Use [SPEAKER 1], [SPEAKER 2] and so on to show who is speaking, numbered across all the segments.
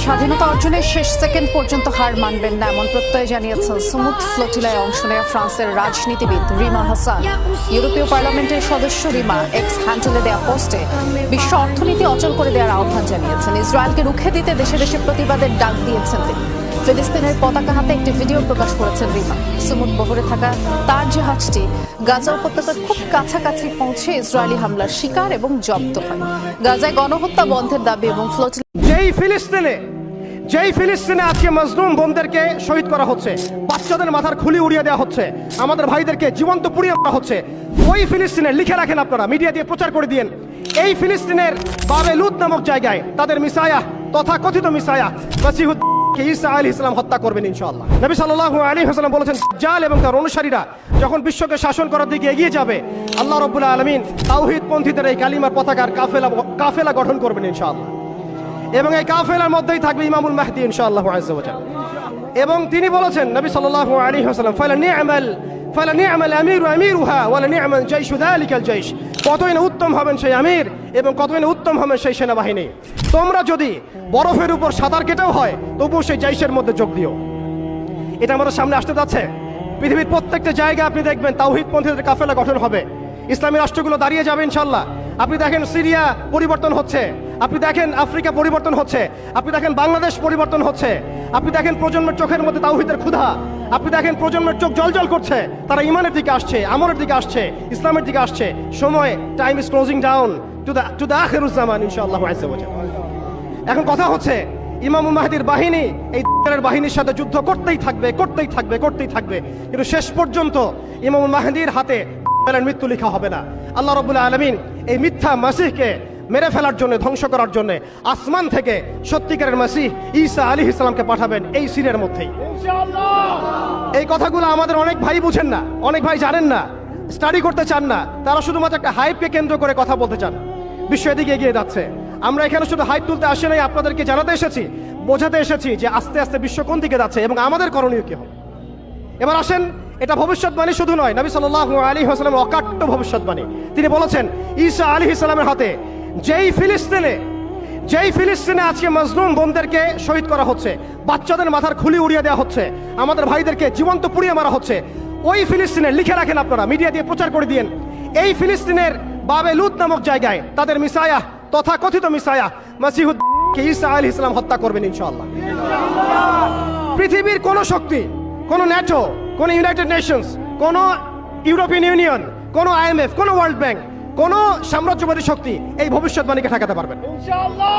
[SPEAKER 1] স্বাধীনতা অর্জনের শেষ সেকেন্ড পর্যন্ত হার মানবেন না এমন প্রত্যয় জানিয়েছেন সুমুদ ফ্লোটিলায় অংশ নেওয়া ফ্রান্সের রাজনীতিবিদ রিমা হাসান। ইউরোপীয় পার্লামেন্টের সদস্য রিমা এক্স হ্যান্ডেলে দেওয়া পোস্টে বিশ্ব অর্থনীতি অচল করে দেওয়ার আহ্বান জানিয়েছেন। ইসরায়েলকে রুখে দিতে দেশে দেশে প্রতিবাদের ডাক দিয়েছেন তিনি। ফিলিস্তিনের পতাকা হাতে একটি ভিডিও প্রকাশ করেছেন রিমা। সুমুদ বহরে থাকা তার জাহাজটি গাজা উপত্যকার খুব কাছাকাছি পৌঁছে ইসরায়েলি হামলার শিকার এবং জব্দ হয়। গাজায় গণহত্যা বন্ধের দাবি এবং ফ্লোটিলা
[SPEAKER 2] যেই ফিলিস্তিনে আজকে মজলুম বোনদেরকে শহীদ করা হচ্ছে, বাচ্চাদের মাথার খুলি উড়িয়ে দেওয়া হচ্ছে, আমাদের ভাইদেরকে জীবন্ত পুড়িয়ে মারা হচ্ছে, ওই ফিলিস্তিনে লিখে রাখেন আপনারা, মিডিয়া দিয়ে প্রচার করে দিয়েন, এই ফিলিস্তিনের বাবে লুত নামক জায়গায় তাদের মিসায়াহ তথা কথিত মিসায়াহ মাসিহুদ ঈসা আলাইহিস সালাম হত্যা করবেন ইনশাআল্লাহ। নবী সাল্লাল্লাহু আলাইহি ওয়াসাল্লাম বলেছেন, দাজ্জাল এবং তার অনুসারীরা যখন বিশ্বকে শাসন করার দিকে এগিয়ে যাবে, আল্লাহ রাব্বুল আলামিন তাওহীদ পন্থীদের এই কালিমার পতাকার কাফেলা গঠন করবেন ইনশাআল্লাহ। এবং এই কাফেলার মধ্যেই থাকবে ইমামুল মাহদি ইনশাআল্লাহু আযজা ওয়া জাল্লা। এবং তিনি বলেছেন নবী সাল্লাল্লাহু আলাইহি ওয়াসাল্লাম, ফালা নি'মাল আমিরু আমিরুহা ওয়া লা নি'মাল জাইশু যালিকাল জাইশ, কতই না উত্তম হবেন সেই আমির এবং কতই না উত্তম হবেন সেই সেনাবাহিনী। তোমরা যদি বরফের উপর সাঁতার কেটেও হয় তবুও সেই জাইশের মধ্যে যোগ দিও। এটা আমাদের সামনে আসতে যাচ্ছে। পৃথিবীর প্রত্যেকটা জায়গায় আপনি দেখবেন তাওহীদ পন্থীদের কাফেলা গঠন হবে, ইসলামী রাষ্ট্রগুলো দাঁড়িয়ে যাবে ইনশাআল্লাহ। আপনি দেখেন সিরিয়া পরিবর্তন হচ্ছে, আপনি দেখেন আফ্রিকা পরিবর্তন হচ্ছে, আপনি দেখেন বাংলাদেশ পরিবর্তন হচ্ছে, আপনি দেখেন প্রজন্মের চোখের মধ্যে তাওহীদের ক্ষুধা, আপনি দেখেন প্রজন্মের চোখ জলজল করছে, তারা ইমানের দিকে আসছে, আমলের দিকে আসছে, ইসলামের দিকে আসছে। সময়, time is closing down to the আখিরুজ জামান ইনশাআল্লাহু আযজা ওয়া জাল্লা। এখন কথা হচ্ছে ইমামুল মাহদির বাহিনী এই বাহিনীর সাথে যুদ্ধ করতেই থাকবে, কিন্তু শেষ পর্যন্ত ইমামুল মাহদির হাতে মৃত্যু লেখা হবে না। আল্লাহ রাব্বুল আলামিন এই মিথ্যা মাসিহকে মেরে ফেলার জন্য, ধ্বংস করার জন্য আসমান থেকে সত্যিকারের মাসিহ ঈসা আলাইহিস সালামকে পাঠাবেন এই সিনের মধ্যেই ইনশাআল্লাহ। এই কথাগুলো আমাদের অনেক ভাই বুঝেন না, অনেক ভাই জানেন না, স্টাডি করতে চান না, তারা শুধুমাত্র একটা হাইপকে কেন্দ্র করে কথা বলতে চান। বিশ্ব এদিকে এগিয়ে যাচ্ছে। আমরা এখানে শুধু হাইপ তুলতে আসি নাই, আপনাদেরকে জানাতে এসেছি, বোঝাতে এসেছি যে আস্তে আস্তে বিশ্ব কোন দিকে যাচ্ছে এবং আমাদের করণীয় কি হবে। এবার আসেন, এটা ভবিষ্যৎবাণী শুধু নয়, নবী সাল্লাল্লাহু আলাইহি ওয়াসাল্লামের অকাট্য ভবিষ্যৎবাণী। তিনি বলেছেন ঈসা আলাইহিস সালামের হাতে যেই ফিলিস্তিনে আজকে মজলুম বোনদেরকে শহীদ করা হচ্ছে, বাচ্চাদের মাথার খুলি উড়িয়ে দেওয়া হচ্ছে, আমাদের ভাইদেরকে জীবন্ত পুড়িয়ে মারা হচ্ছে, ওই ফিলিস্তিনে লিখে রাখেন আপনারা, মিডিয়া দিয়ে প্রচার করে দিয়েন, এই ফিলিস্তিনের বাবে লুত নামক জায়গায় তাদের মিসায়াহ তথা কথিত মিসায়াহ মাসিহুদ ঈসা আলাইহিস সালাম হত্যা করবেন ইনশাআল্লাহ। পৃথিবীর কোন শক্তি, কোন ন্যাটো, কোন ইউনাইটেড নেশনস, কোন ইউরোপিয়ান ইউনিয়ন, কোন IMF, কোন ওয়ার্ল্ড ব্যাংক, কোন সাম্রাজ্যবাদী শক্তি এই ভবিষ্যৎবাণীকে ঠেকাতে পারবেন ইনশাআল্লাহ।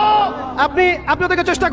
[SPEAKER 2] আপনি ওদেরকে চেষ্টা